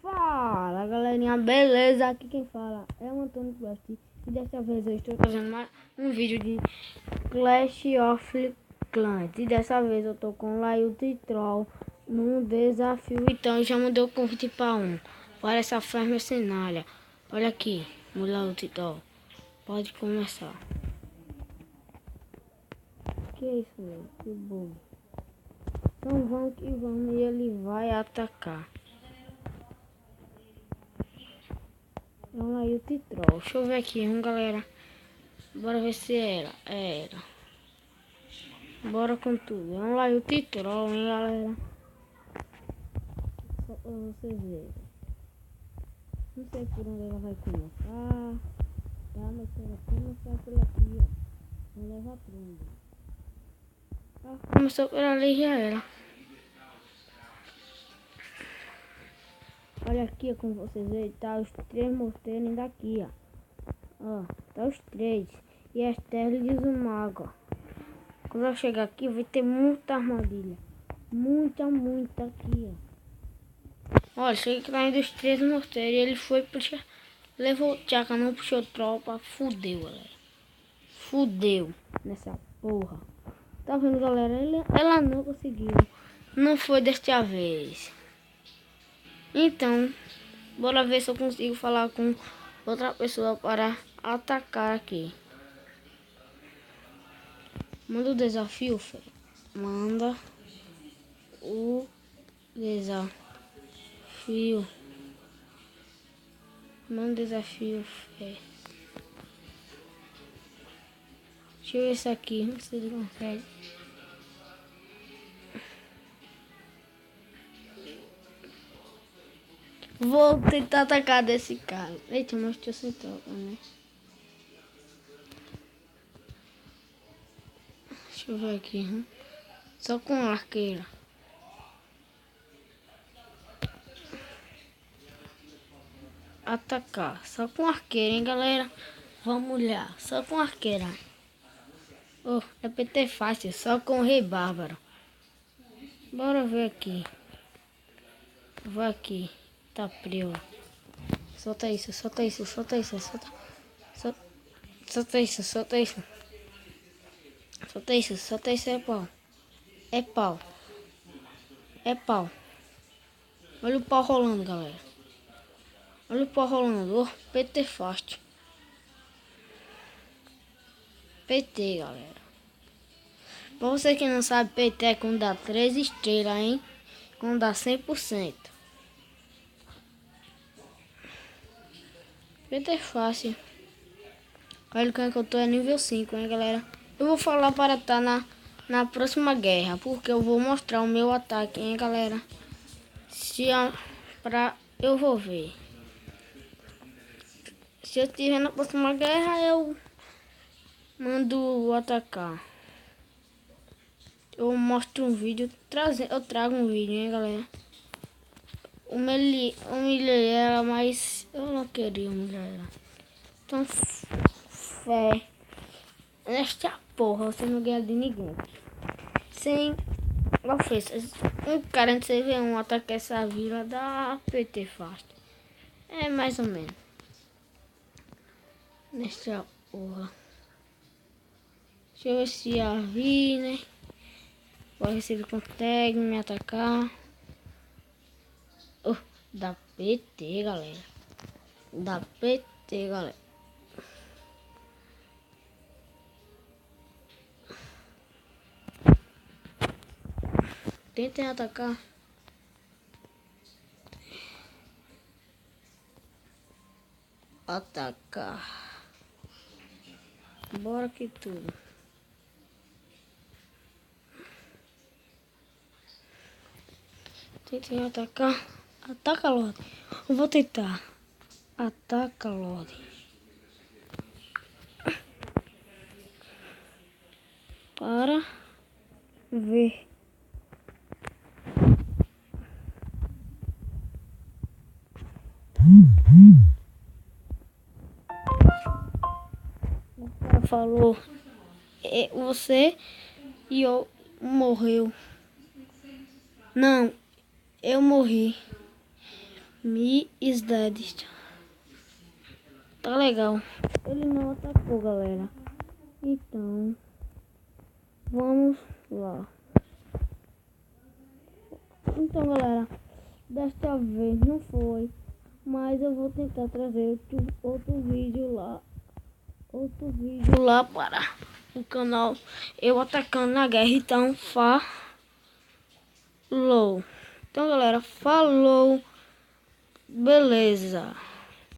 Fala galerinha, beleza? Aqui quem fala é o Antônio Quest e dessa vez eu estou fazendo mais um vídeo de Clash of Clans. E dessa vez eu tô com o Lailton Troll num desafio, então já mandei o convite para essa faz mercenária. Olha aqui, o Lailton Troll, pode começar. Que é isso, meu? Que bobo. Então vamos que vamos e ele vai atacar. Vamos aí, o Troll. Deixa eu ver aqui, galera. Bora ver se era. Bora com tudo. Vamos lá, o Troll, hein, galera. Só pra vocês verem. Não sei por onde ela vai começar. Tá, mas se ela começar por aqui, ó. Vou levar prenda. Começou por ali, já era. Olha aqui, como vocês veem, tá os três mosteiros daqui, ó. Tá os três. E as terras de Zumago, ó. Quando eu chegar aqui, vai ter muita armadilha. Muita aqui, ó. Olha, cheguei que tá indo os três mosteiros e ele foi puxar. Levou tchaca, não puxou tropa. Fudeu, galera. Fudeu nessa porra. Tá vendo, galera? Ela não conseguiu. Não foi desta vez. Então, bora ver se eu consigo falar com outra pessoa para atacar aqui. Manda o desafio, Fê. Manda o desafio. Manda o desafio, Fê. Deixa eu ver isso aqui. Não sei se ele consegue. Vou tentar atacar desse cara. Eita, mas estou sem tropa, né? Deixa eu ver aqui. Só com arqueira. Atacar. Só com arqueira, hein, galera? Vamos lá. Só com arqueira. Oh, é PT fácil. Só com o Rei Bárbaro. Bora ver aqui. Vai aqui. Tá frio. Solta isso, solta isso, solta isso, solta isso, solta isso. Solta isso, solta isso, é pau. É pau. É pau. Olha o pau rolando, galera. Olha o pau rolando. Oh, PT fácil. PT, galera. Pra você que não sabe, PT é quando dá 3 estrelas, hein? Quando dá 100%. PT é fácil. Olha quem é que eu tô, é nível 5, hein, galera. Eu vou falar para estar na próxima guerra, porque eu vou mostrar o meu ataque, hein, galera. Eu vou ver. Se eu estiver na próxima guerra, eu mando atacar. Eu mostro um vídeo, eu trago um vídeo, hein, galera. Humilhei ela, mas eu não queria humilhar ela. Então, fé. Nesta porra, você não ganha de ninguém. Sem ofensas. Um cara de CV1 atacar essa vila da PT fácil. É mais ou menos. Nesta porra. Deixa eu ver se a vi, né? Pode ver se ele consegue me atacar. Oh, da PT, galera. Da PT, galera. Tentem atacar. Atacar. Bora que tudo. Tentem atacar. Ataca, Lorde. Eu vou tentar. Ataca, Lorde. Para ver. O cara falou, você e eu morreu. Não, eu morri. Me is dead. Tá legal. Ele não atacou, galera. Então, vamos lá. Então, galera, desta vez não foi, mas eu vou tentar trazer outro vídeo lá. Outro vídeo lá para o canal Eu Atacando na Guerra. Então, falou. Então, galera, falou. Beleza.